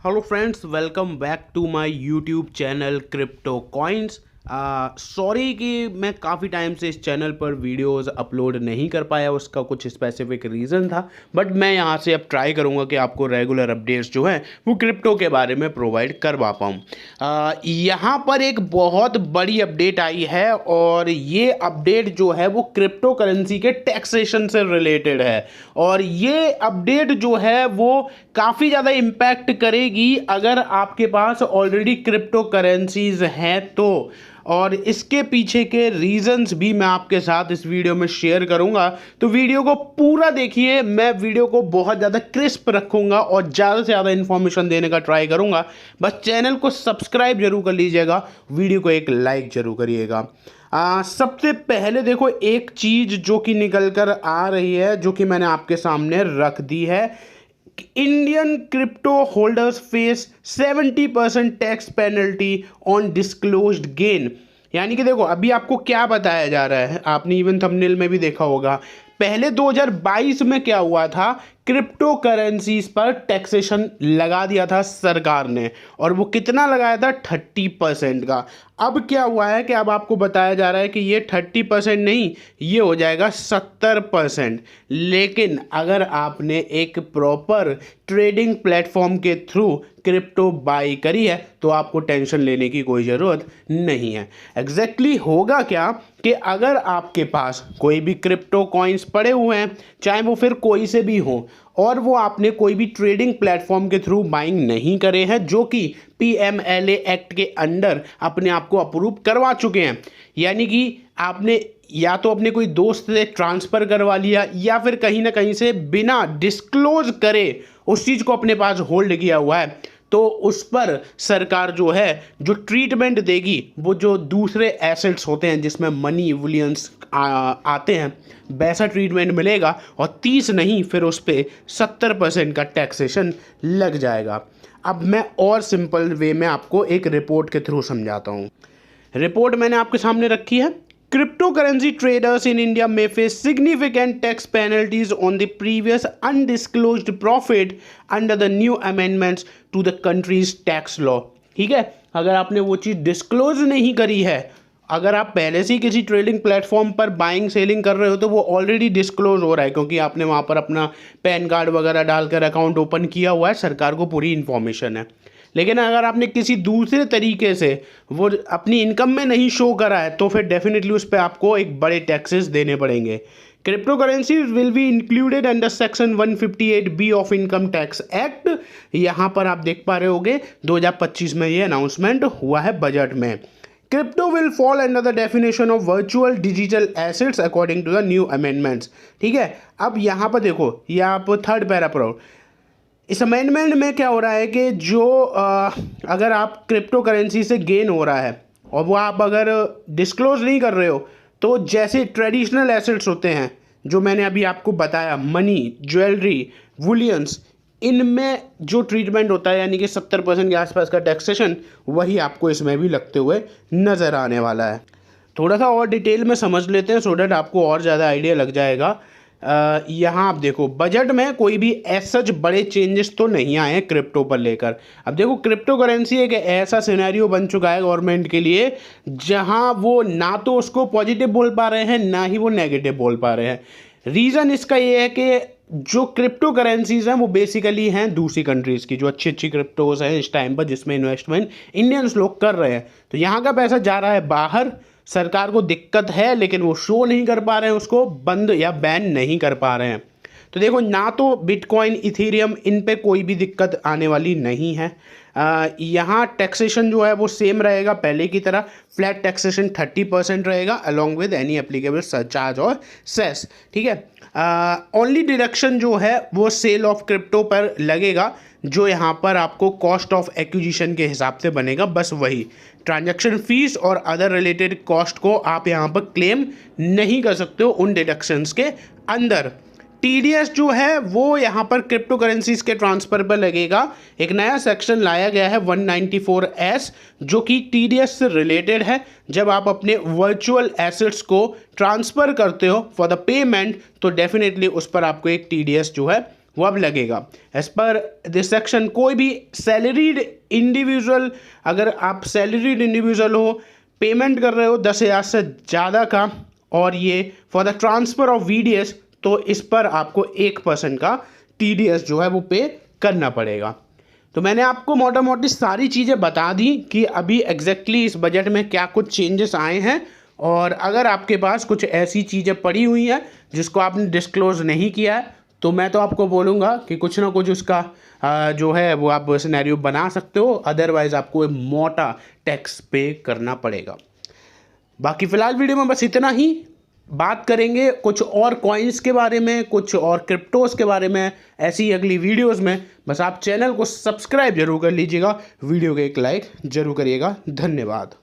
Hello friends, welcome back to my YouTube channel crypto coins. Sorry कि मैं काफ़ी time से इस चैनल पर वीडियोस अपलोड नहीं कर पाया, उसका कुछ स्पेसिफिक रीज़न था। बट मैं यहाँ से अब ट्राई करूँगा कि आपको रेगुलर अपडेट्स जो हैं वो क्रिप्टो के बारे में प्रोवाइड करवा पाऊँ। यहाँ पर एक बहुत बड़ी अपडेट आई है और ये अपडेट जो है वो क्रिप्टो करेंसी के टैक्सेशन से रिलेटेड है। और ये अपडेट जो है वो काफ़ी ज़्यादा इम्पैक्ट करेगी अगर आपके पास ऑलरेडी क्रिप्टो करेंसीज हैं तो। और इसके पीछे के रीजंस भी मैं आपके साथ इस वीडियो में शेयर करूंगा, तो वीडियो को पूरा देखिए। मैं वीडियो को बहुत ज़्यादा क्रिस्प रखूंगा और ज़्यादा से ज़्यादा इन्फॉर्मेशन देने का ट्राई करूंगा। बस चैनल को सब्सक्राइब जरूर कर लीजिएगा, वीडियो को एक लाइक जरूर करिएगा। सबसे पहले देखो, एक चीज़ जो कि निकल कर आ रही है, जो कि मैंने आपके सामने रख दी है। Indian crypto holders face 70% tax penalty on disclosed gain. यानी कि देखो, अभी आपको क्या बताया जा रहा है, आपने इवन थंबनेल में भी देखा होगा। पहले 2022 में क्या हुआ था, क्रिप्टो करेंसीज पर टैक्सेशन लगा दिया था सरकार ने, और वो कितना लगाया था, 30% का। अब क्या हुआ है कि अब आपको बताया जा रहा है कि ये 30% नहीं, ये हो जाएगा 70%। लेकिन अगर आपने एक प्रॉपर ट्रेडिंग प्लेटफॉर्म के थ्रू क्रिप्टो बाई करी है तो आपको टेंशन लेने की कोई ज़रूरत नहीं है। एग्जैक्टली होगा क्या कि अगर आपके पास कोई भी क्रिप्टो कॉइन्स पड़े हुए हैं, चाहे वो फिर कोई से भी हो, और वो आपने कोई भी ट्रेडिंग प्लेटफॉर्म के थ्रू बाइंग नहीं करे हैं, जो कि PMLA एक्ट के अंडर अपने आप को अप्रूव करवा चुके हैं, यानी कि आपने या तो अपने कोई दोस्त से ट्रांसफ़र करवा लिया या फिर कहीं ना कहीं से बिना डिस्क्लोज करे उस चीज़ को अपने पास होल्ड किया हुआ है, तो उस पर सरकार जो है जो ट्रीटमेंट देगी, वो जो दूसरे एसेट्स होते हैं जिसमें मनी बुलियंस आते हैं, वैसा ट्रीटमेंट मिलेगा। और 30 नहीं, फिर उस पर 70% का टैक्सेशन लग जाएगा। अब मैं और सिंपल वे में आपको एक रिपोर्ट के थ्रू समझाता हूँ। रिपोर्ट मैंने आपके सामने रखी है। Cryptocurrency traders in India may face significant tax penalties on the previous undisclosed profit under the new amendments to the country's tax law। ठीक है, अगर आपने वो चीज़ डिस्क्लोज नहीं करी है, अगर आप पहले से ही किसी ट्रेडिंग प्लेटफॉर्म पर बाइंग सेलिंग कर रहे हो, तो वो ऑलरेडी डिस्क्लोज हो रहा है, क्योंकि आपने वहाँ पर अपना पैन कार्ड वगैरह डालकर अकाउंट ओपन किया हुआ है, सरकार को पूरी इन्फॉर्मेशन है। लेकिन अगर आपने किसी दूसरे तरीके से वो अपनी इनकम में नहीं शो करा है, तो फिर डेफिनेटली उस पर आपको एक बड़े टैक्सेस देने पड़ेंगे। Crypto currency will be included under section 158B of income tax act. यहाँ पर आप देख पा रहे होगे 2025 में ये अनाउंसमेंट हुआ है बजट में। Crypto will fall under the definition of virtual digital assets according to the new amendments. ठीक है, अब यहाँ पर देखो, ये आप थर्ड पैरा पर, इस अमेंडमेंट में क्या हो रहा है कि जो अगर आप क्रिप्टो करेंसी से गेन हो रहा है और वो आप अगर डिस्क्लोज नहीं कर रहे हो, तो जैसे ट्रेडिशनल एसेट्स होते हैं जो मैंने अभी आपको बताया, मनी, ज्वेलरी, बुलियंस, इनमें जो ट्रीटमेंट होता है, यानी कि 70% के आसपास का टैक्सेशन, वही आपको इसमें भी लगते हुए नज़र आने वाला है। थोड़ा सा और डिटेल में समझ लेते हैं, सो डैट आपको और ज़्यादा आइडिया लग जाएगा। यहाँ आप देखो, बजट में कोई भी सच बड़े चेंजेस तो नहीं आए हैं क्रिप्टो पर लेकर। अब देखो, क्रिप्टो करेंसी एक ऐसा सिनेरियो बन चुका है गवर्नमेंट के लिए, जहाँ वो ना तो उसको पॉजिटिव बोल पा रहे हैं, ना ही वो नेगेटिव बोल पा रहे हैं। रीज़न इसका ये है कि जो क्रिप्टो करेंसीज हैं वो बेसिकली हैं दूसरी कंट्रीज़ की, जो अच्छी अच्छी क्रिप्टोज हैं इस टाइम पर, जिसमें इन्वेस्टमेंट इंडियंस लोग कर रहे हैं। तो यहाँ का पैसा जा रहा है बाहर, सरकार को दिक्कत है, लेकिन वो शो नहीं कर पा रहे हैं, उसको बंद या बैन नहीं कर पा रहे हैं। तो देखो, ना तो बिटकॉइन, इथेरियम, इन पे कोई भी दिक्कत आने वाली नहीं है। यहाँ टैक्सेशन जो है वो सेम रहेगा पहले की तरह, फ्लैट टैक्सेशन 30% रहेगा, along with any applicable surcharge और सेस। ठीक है, ओनली डिडक्शन जो है वो सेल ऑफ क्रिप्टो पर लगेगा, जो यहाँ पर आपको कॉस्ट ऑफ एक्विजिशन के हिसाब से बनेगा, बस वही। ट्रांजैक्शन फीस और अदर रिलेटेड कॉस्ट को आप यहाँ पर क्लेम नहीं कर सकते हो उन डिडक्शंस के अंदर। TDS जो है वो यहाँ पर क्रिप्टो करेंसीज के ट्रांसफ़र पर लगेगा। एक नया सेक्शन लाया गया है 194S, जो कि TDS से रिलेटेड है। जब आप अपने वर्चुअल एसेट्स को ट्रांसफ़र करते हो फॉर द पेमेंट, तो डेफिनेटली उस पर आपको एक TDS जो है वो अब लगेगा। एज पर दिस सेक्शन कोई भी सैलरीड इंडिविजुअल, अगर आप सैलरीड इंडिविजुअल हो, पेमेंट कर रहे हो 10,000 से ज़्यादा का, और ये for the transfer of VDS, तो इस पर आपको 1% का TDS जो है वो पे करना पड़ेगा। तो मैंने आपको मोटा मोटी सारी चीज़ें बता दी कि अभी एग्जैक्टली इस बजट में क्या कुछ चेंजेस आए हैं, और अगर आपके पास कुछ ऐसी चीज़ें पड़ी हुई हैं जिसको आपने डिस्क्लोज़ नहीं किया है, तो मैं तो आपको बोलूँगा कि कुछ ना कुछ उसका जो है वो आप सिनेरियो बना सकते हो, अदरवाइज़ आपको एक मोटा टैक्स पे करना पड़ेगा। बाकी फ़िलहाल वीडियो में बस इतना ही। बात करेंगे कुछ और कॉइन्स के बारे में, कुछ और क्रिप्टोज़ के बारे में ऐसी अगली वीडियोज़ में। बस आप चैनल को सब्सक्राइब जरूर कर लीजिएगा, वीडियो को एक लाइक ज़रूर करिएगा। धन्यवाद।